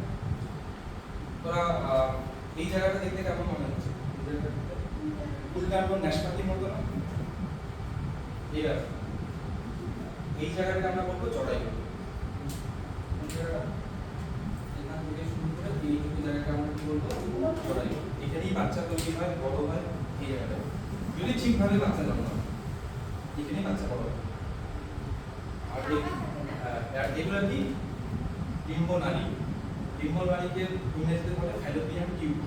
তোরা এই জায়গাটা দেখতে কেমন মনে হচ্ছে? উল্টানো ন্যাশপাতির মতো না? এবার এই জায়গাটাকে আমরা বলবো জরায়ু। এখান থেকে শুরু করে এই জায়গাটা আমরা কি বলবো? জরায়ু। এখানেই বাচ্চা তৈরি হয়, বড় হয়, এই জায়গাটায় যদি ঠিকভাবে বাচ্চা জন্ম হয় এখানে বাচ্চা বড় হবে। আর এগুলো কি ডিম্বনালী, ডিম্বনালীকে ইংরেজিতে বলে ফ্যালোপিয়ান টিউব।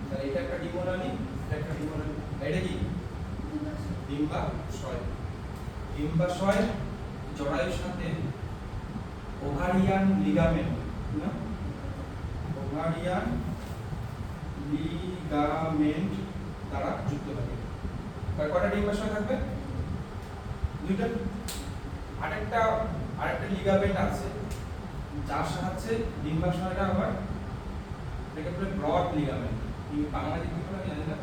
তাহলে এটা একটা ডিম্বনালী, এটা একটা ডিম্বনালী, এটা কি ডিম্বাশয়। ডিম্বাশয় জরায়ুর সাথে ওভারিয়ান লিগামেন্ট, না ওভারিয়ান লিগামেন্ট দ্বারা যুক্ত থাকে। কয়টা ডিম্বাশয় থাকবে? দুইটা। আরেকটা লিগামেন্ট আছে যার সাহায্যে ডিম্বাশয়টা আবার এটাকে বলে ব্রড লিগামেন্ট। এই বাংলাতে কি বলে জানি না,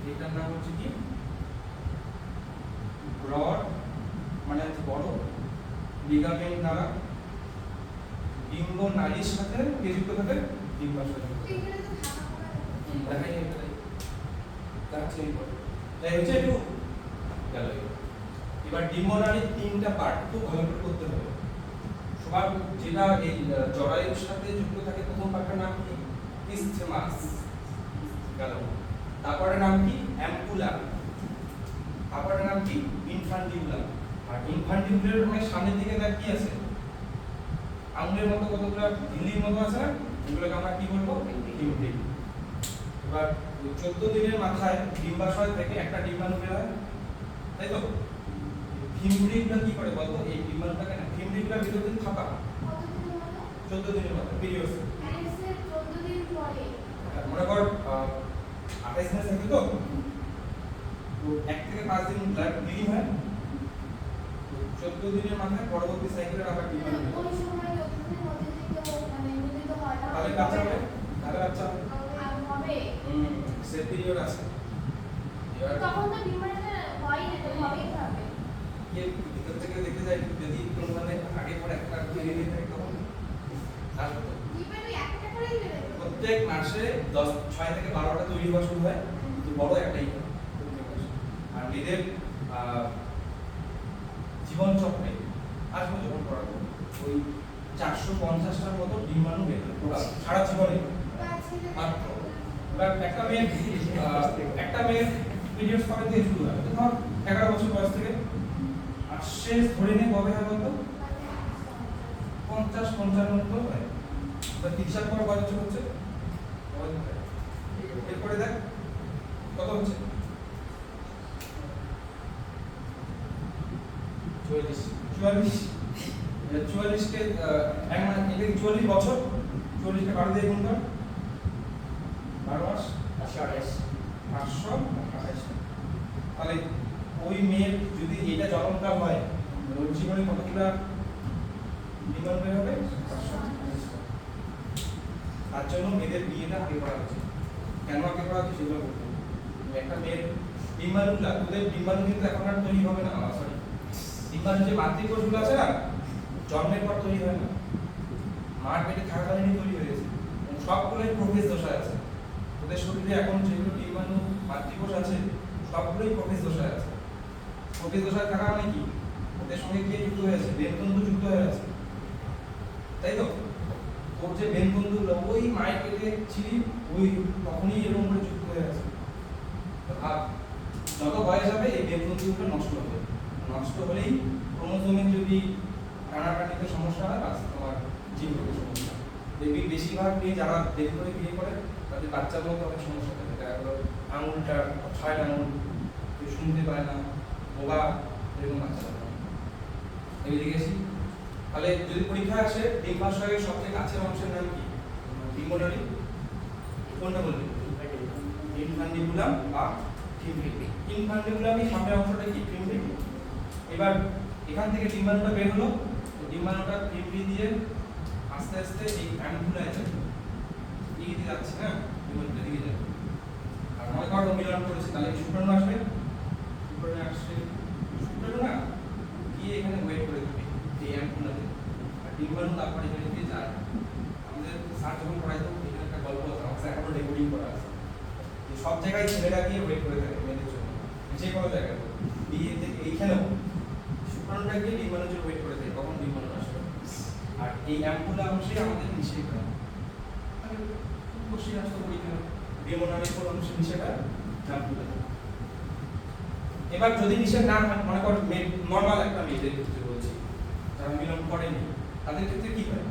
এটার নাম হচ্ছে কি ব্রড, মানে হচ্ছে বড় লিগামেন্ট দ্বারা ডিম্বনালীর সাথে কে যুক্ত থাকে? ডিম্বাশয়। এখানে তো ঢাকা করা আছে। দেখাই এটাই দেখাচ্ছি এই পরে তাই হচ্ছে একটু গেল। এবার ডিম্বনালীর তিনটা পার্ট খুব ভালো করে করতে হবে সবার। যেটা এই জরায়ুর সাথে যুক্ত থাকে প্রথম পার্টের নাম কি? ইসথেমাস গেল। তারপরে নাম কি? অ্যাম্পুলা। তারপরে নাম কি? ইনফান্ডিবুলাম। আর ইনফান্ডিবুলার অনেক সামনের দিকে দেখ কি আছে? আঙুলের মতো কতগুলো ঝিল্লির মতো আছে না, এগুলোকে আমরা কি বলবো? টিউবিক। এবার 14 দিনের মাথায় ডিম্বাশয় থেকে একটা ডিম্বাণু বের হয়, তাই তো? ফিমব্রিকটা কি করে বলতো? এই ডিম্বাণুটাকে না ফিমব্রিকটার ভিতর দিয়ে থাকা কতদিন হলো? 14 দিনের মাথায় পিরিয়ডস। ম্যারেজের 14 দিন পরে। মনে কর 28 দিন থাকে তো 1 থেকে 5 দিন ব্লিডিং হয়, 14 দিনের মাথায় পরবর্তী সাইকেলে আবার ডিম্বাণু বের হয়। ওই সময় 14 দিন মধ্যে যে কেউ মানে মিলিত হয় না। তাহলে বাচ্চা হবে, তাহলে বাচ্চা হবে। আর হবে। সে পিরিয়ড আছে। এবার তখন তো ডিমান্ডে হয় না, তো হবেই হবে। কে ভিতর থেকে দেখতে যায় যদি কোনো মানে আগে পরে একটা তৈরি হয়ে থাকে তখন আসবে তো। ডিমান্ড একটা করেই দেবে। প্রত্যেক মাসে 6 থেকে 12টা তৈরি হওয়া শুরু হয়, কিন্তু বড় একটাই হয় প্রত্যেক মাসে। আর মেয়েদের জীবন চক্রে আসবো যখন পড়াবো ওই 450টার মতো ডিম্বাণু বের হয় টোটাল সারা জীবনে মাত্র। এবার একটা মেয়ের পিরিয়ডস কবে থেকে শুরু হয়? ধর 11 বছর বয়স থেকে। আর শেষ ধরে নিয়ে কবে হয় বলতো? 50-55 তো হয়। বা 30 পর কয় বছর হচ্ছে? এরপরে দেখ কত হচ্ছে? 44 কে এক মানে এটা 44 বছর, 44 কে 12 দিয়ে গুণ কর, 12 মাস 528। তাহলে ওই মেয়ের যদি এটা জন্মকাল হয় ওর জীবনে কতগুলা ডিমান্ড বের হবে? 528। তার জন্য মেয়েদের বিয়েটা আগে করা উচিত। কেন আগে করা উচিত সেগুলো বলবো। একটা মেয়ের ডিম্বাণুগুলা, তোদের ডিম্বাণু কিন্তু এখন আর তৈরি হবে না, সরি ডিম্বাণু যে মাতৃকোষগুলো আছে না জন্মের পর তৈরি হয় না, মার পেটে থাকাকালীনই তৈরি হয়ে গেছে। সবগুলোই প্রোফেজ দশায় আছে। তোদের শরীরে এখন যেগুলো ডিম্বাণু মাতৃকোষ আছে সবগুলোই প্রোফেজ দশায় আছে। প্রোফেজ দশায় থাকা মানে কি? ওদের সঙ্গে কে যুক্ত হয়েছে? বেনতন্তু যুক্ত হয়ে আছে, তাই তো? তোর যে বেনতন্তুগুলো ওই মায়ের পেটে ছিলি ওই তখনই এরকম করে যুক্ত হয়ে আছে। ভাব যত বয়স হবে এই বেনতন্তুগুলো নষ্ট হবে, নষ্ট হলেই ক্রোমোসোমের যদি টানাটানিতে সমস্যা হয় বা তোমার জিনগত সমস্যা। দেখবি বেশিরভাগ মেয়ে যারা দেরি করে বিয়ে করে তাদের বাচ্চার মধ্যে অনেক সমস্যা থাকে। দেখা গেলো আঙুলটা 6 আঙুল, কেউ শুনতে পায় না, বোবা, এরকম বাচ্চা থাকে। এদিকে এসি তাহলে যদি পরীক্ষা আসে ডিম্বাশয়ের সবচেয়ে কাছের অংশের নাম কি? ডিম্বনালী। কোনটা বলবি? ইনফান্ডিবুলাম বা ফিমব্রিক। ইনফান্ডিবুলামই সামনের অংশটা কি? ফিমব্রিক। এবার এখান থেকে ডিম্বাণুটা বের হলো, ডিম্বাণুটা ফিমব্রিক দিয়ে আস্তে আস্তে এই অ্যাম্পুলায় যাবে, এদিকে যাচ্ছে না, ডিম্বাণুটা দিকে যাবে। আর মনে কর মিলন করেছে, তাহলে শুক্রাণু আসবে, শুক্রাণু আসছে, শুক্রাণু না গিয়ে এখানে ওয়েট করে থাকবে এই অ্যাম্পুলাতে। আর ডিম্বাণু তারপরে এখানে দিয়ে যায়। আমাদের স্যার যখন পড়াইতো এখানে একটা গল্প আছে, আমার স্যার এখনো রেকর্ডিং করা আছে। সব জায়গায় ছেলেরা গিয়ে ওয়েট করে থাকে মেয়েদের জন্য, যে কোনো জায়গায় বিয়ে থেকে এইখানেও শুক্রাণুটা গিয়ে ডিম্বাণুর জন্য ওয়েট করে থাকে কখন ডিম্বাণু আসবে। আর এই অ্যাম্পুলা অংশে আমাদের নিষেধ হয়, কোশ্চেন আসতে পরীক্ষা ডিম্বাণুর কোন অংশে নিষেধ হয়? এবার যদি নিষেধ না হয়, মনে কর নরমাল একটা মেয়েদের ক্ষেত্রে বলছি, যারা মিলন করেনি তাদের ক্ষেত্রে কি হয়?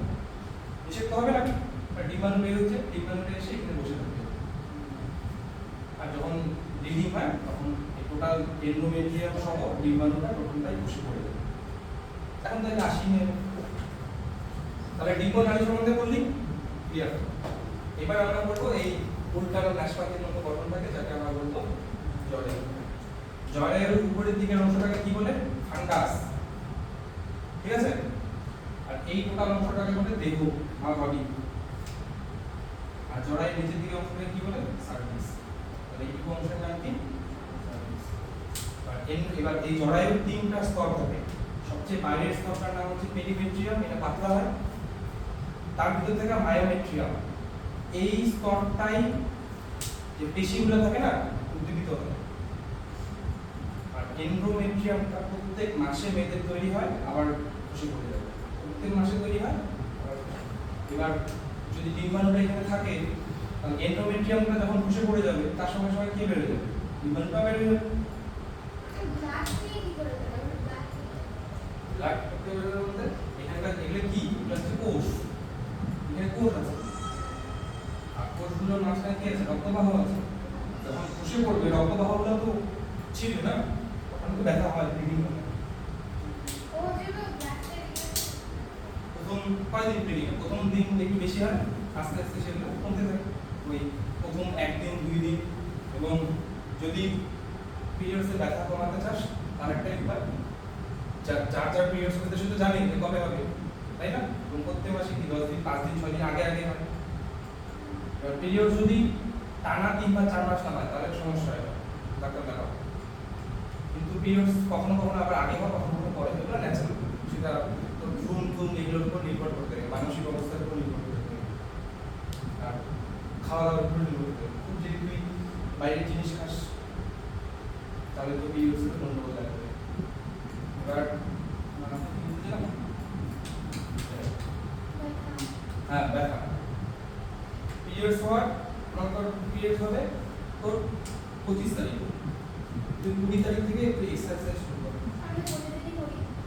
নিষেধ তো হবে না, ডিমান্ড বের হচ্ছে, ডিমান্ডে এসে এখানে বসে থাকবে। আর যখন ব্লিডিং হয় তখন এই টোটাল এন্ডোমেট্রিয়াম সহ ডিম্বাণুটা টোটালটাই বসে পড়ে যাবে। এখন তাহলে আসি নিয়ে, তাহলে ডিম্বনালী সম্বন্ধে বললি ক্লিয়ার। এবার আমরা বলবো এই উল্টানো নাশপাতির মতো গঠনটাকে, যাকে আমরা বলবো জরায়ু। জরায়ুর উপরের দিকের অংশটাকে কি বলে? ফান্ডাস, ঠিক আছে? আর এই টোটাল অংশটাকে বলে দেহ বা বডি। আর জরায়ুর নিচের দিকের অংশটাকে কি বলে? সার্ভিস। তাহলে এইটুকু অংশের নাম কি? সার্ভিস। আর এবার এই জরায়ুর তিনটা স্তর থাকে। সবচেয়ে বাইরের স্তরটার নাম হচ্ছে পেরিমেট্রিয়াম, এটা পাতলা হয়। তার ভিতর থেকে মায়োমেট্রিয়াম, এই স্তরটাই যে পেশিগুলো থাকে না উদ্দীপিত হয়। আর এন্ডোমেট্রিয়ামটা প্রত্যেক মাসে মেয়েদের তৈরি হয়, আবার বসে পড়ে যাবে, প্রত্যেক মাসে তৈরি হয়। এবার যদি ডিম্বাণুটা এখানে থাকে, তাহলে এন্ডোমেট্রিয়ামটা যখন বসে পড়ে যাবে তার সঙ্গে সঙ্গে কি বেড়ে যাবে? ডিম্বাণুটা বেড়ে যাবে। ব্লাড করতে বেড়ে যাবে বলতে এখানকার এগুলো কি? এগুলো হচ্ছে কোষ, এখানে কোষ আছে। আর কোষগুলোর মাঝখানে কি আছে? রক্তবাহ আছে। যখন বসে পড়বে রক্তবাহগুলো তো ছিল না, তখন তো ব্যথা হয়, ব্লিডিং হয়। প্রথম কয়দিন ব্লিডিং? প্রথম দিন একটু বেশি হয়, আস্তে আস্তে সেগুলো কমতে থাকে। ওই প্রথম একদিন 2 দিন। এবং যদি পিরিয়ডসে ব্যথা কমাতে চাস তার একটা উপায়, যার পিরিয়ডস হতে শুধু জানি যে কবে হবে, তাই না? এবং প্রত্যেক মাসে কি 10 দিন 5 দিন 6 দিন আগে আগে হয়। এবার পিরিয়ড যদি টানা 3 বা 4 মাস না হয় তাহলে সমস্যা হয়, ডাক্তার দেখাও। কিন্তু পিরিয়ডস কখনো কখনো আবার আগে হয়, কখনো কখনো পরে, এগুলো ন্যাচারাল। সেটা তোর ঘুম এগুলোর উপর নির্ভর করতে থাকে, মানসিক অবস্থার উপর নির্ভর করতে থাকে, আর খাওয়া দাওয়ার উপর নির্ভর করতে থাকে। খুব যদি তুই বাইরের জিনিস খাস তাহলে তো পিরিয়ডসে গন্ডগোল লাগবে। এবার হ্যাঁ, ব্যথা পিরিয়ডস হওয়ার পিরিয়ড হবে তোর 25 তারিখ, তুই 20 তারিখ থেকে একটু এক্সারসাইজ শুরু কর,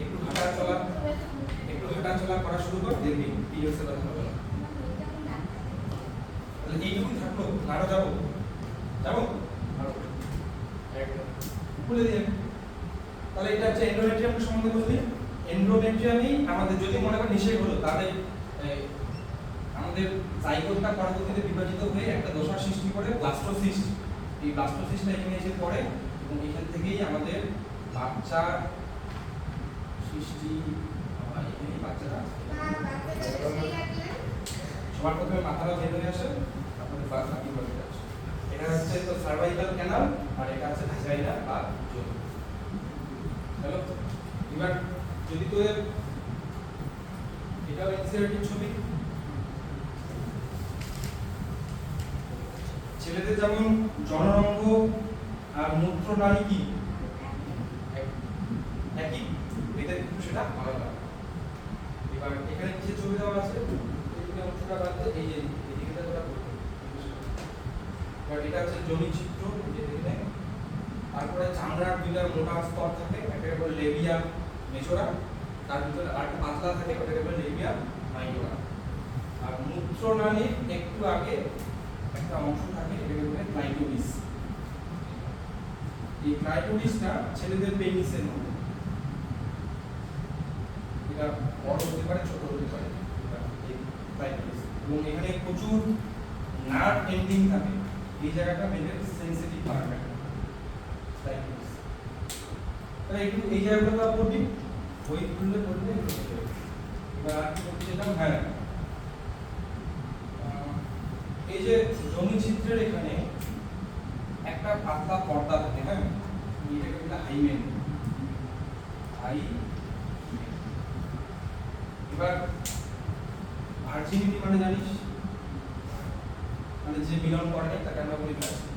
একটু হাঁটা চলা করা শুরু কর, দেখবি পিরিয়ডসে ব্যথা হবে না। তাহলে এইটুকুই থাকলো, আরো যাবো আরো বলে দিয়ে। তাহলে এটা হচ্ছে এন্ডোমেট্রিয়াম সম্বন্ধে বুঝলি। এন্ডোমেট্রিয়ামই আমাদের যদি মনে কর নিষেধ হলো, তাহলে আমাদের জাইগোটটা পরবর্তীতে বিভাজিত হয়ে একটা দশা সৃষ্টি করে ব্লাস্টোসিস্ট। এই ব্লাস্টোসিস্টটা এখানে এসে পড়ে এবং এখান থেকেই আমাদের বাচ্চা সৃষ্টি হয়। এখানেই বাচ্চারা সবার প্রথমে মাথাটা বের হয়ে আসে, তারপরে বাকি বডিটা আসে। এটা হচ্ছে তো সার্ভাইকাল ক্যানাল, আর এটা হচ্ছে ভ্যাজাইনা বা যৌন। চলো এবার যদি তোদের এটাও এনসিআরটির ছবি, ছেলেদের যেমন জনরঙ্গ আর মূত্রনালী কি একই, মেয়েদের কিন্তু সেটা আলাদা। এবার এখানে যে ছবি দেওয়া আছে এই অংশটা বাদে এই যে এদিকে তোরা করতে, এবার এটা হচ্ছে যোনি চিত্র, যে দেখে। তারপরে চামড়ার দুইটা মোটা স্তর থাকে, এটাকে বলে লেবিয়া মেজোরা, তার ভিতরে আরেকটা পাতলা থাকে, ওটাকে বলে লেবিয়া মাইনোরা। আর মূত্রনালীর একটু আগে একটা অংশ থাকে, এটাকে বলে ক্লাইটোরিস। এই ক্লাইটোরিসটা ছেলেদের পেনিসের মতো, এটা বড় হতে পারে ছোট হতে পারে, এই ক্লাইটোরিস। এবং এখানে প্রচুর নার্ভ এন্ডিং থাকে, এই জায়গাটা মেয়েদের সেনসিটিভ পার্ট। তাহলে একটু এই জায়গাগুলো পড়বি, বই খুললে পড়বে। এবার কি বলতে চাইলাম, হ্যাঁ এই যে যোনি চিত্রের এখানে একটা পাতলা পর্দা থাকে, হ্যাঁ এটাকে বলে হাইমেন। এবার ভার্জিনিটি মানে জানিস, মানে যে মিলন করে না তাকে আমরা বলি ভার্জিন।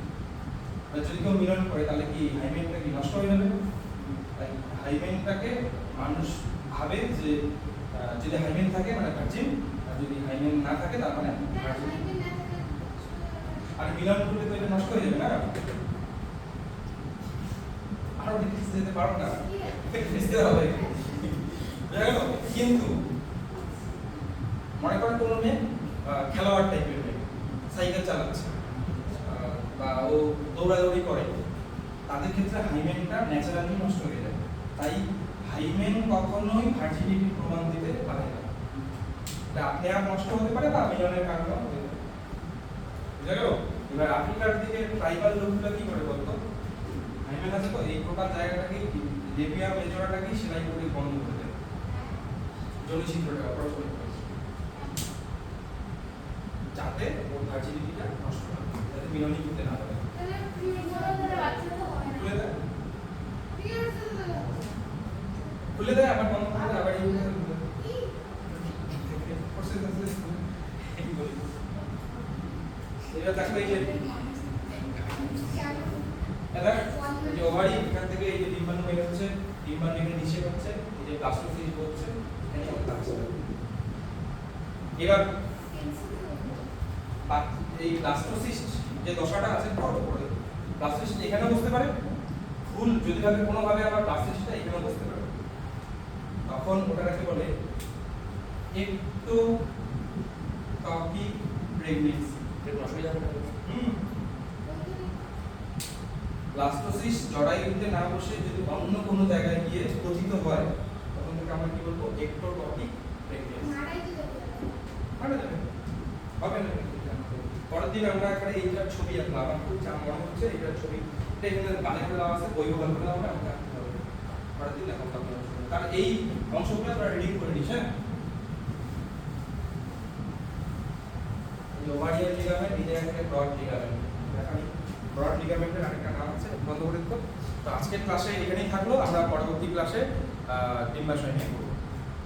যদি কেউ মিলন করে তাহলে কি হাইমেনটা কি নষ্ট হয়ে যাবে? হাইমেনটাকে মানুষ ভাবে যে যদি হাইমেন থাকে মানে ভার্জিন, আর যদি হাইমেন না থাকে তার মানে ভার্জিন। আর মিলন করলে তো এটা নষ্ট হয়ে যাবে না, মোটামুটি বুঝতে যেতে পারো না বুঝতে হবে বুঝা গেল কিন্তু মনে করেন কোনো মেয়ে খেলোয়াড় টাইপের মেয়ে সাইকেল চালাচ্ছে বা ও দৌড়াদৌড়ি করে তাদের ক্ষেত্রে হাইমেনটা ন্যাচারালি নষ্ট হয়ে যায় তাই হাইমেন কখনোই ভার্জিনিটির প্রমাণ দিতে পারে না এটা আপনি আর নষ্ট হতে পারে বা মিলনের কারণেও হতে পারে বুঝা গেল এবার আফ্রিকার দিকে ট্রাইবাল লোকগুলো কি করে বলতো হাইমেন আছে তো এই প্রকার জায়গাটাকে লেবিয়া মেজরাটাকে সেলাই করে বন্ধ করে দেয় জনসিদ্ধটা অপারেশন করে যাতে ওর ভার্জিনিটিটা নষ্ট না হয় যাতে মিলনই করতে না পারে তাহলে পিরিয়ড ধরে বাচ্চা তো হয় না খুলে দেয় পিরিয়ড খুলে দেয় আবার বন্ধ করে দেয় আবার এই করে দেয় কি প্রসেস আছে কি বলি এবার দেখো এই যে এবার এই যে ওভারি এখান থেকে এই যে ডিম্বাণু বের হচ্ছে ডিম্বাণু এখানে নিষেক হচ্ছে এই যে ব্লাস্টোসিস হচ্ছে এখানে সব থাকছে এবার এই ব্লাস্টোসিস যে দশাটা আছে বড় করে ব্লাস্টোসিস এখানে বসতে পারে ফুল যদি ভাবে কোনো ভাবে আবার ব্লাস্টোসিসটা এখানে বসতে পারে তখন ওটাকে বলে একটু টপি প্রেগন্যান্সি এর কোনো অসুবিধা হবে না? ব্লাস্টোসিস জরায়ুতে না বসে যদি অন্য কোনো জায়গায় গিয়ে পতিত হয় তখন থেকে আমরা কি বলবো এক্টোটপিক প্রেগন্যান্সি মারাই তো যাবে হবে না হবে না পরের দিন আমরা একটা এইটার ছবি আঁকলাম আমার খুব মনে হচ্ছে এইটার ছবি এটা এখানে বানিয়ে দেওয়া আছে বই বল করে দেওয়া হবে আমরা আঁকতে হবে পরের দিন এখন কারণ এই অংশগুলো আমরা রিডিং করে নিস হ্যাঁ ওভারিয়াল লিগামেন্ট এটা একটা ব্রড লিগামেন্ট এখানে ব্রড লিগামেন্টের আরেকটা নাম আছে বন্ধ করে দিত তো আজকের ক্লাসে এখানেই থাকলো আমরা পরবর্তী ক্লাসে ডিম্বাশয় নিয়ে করবো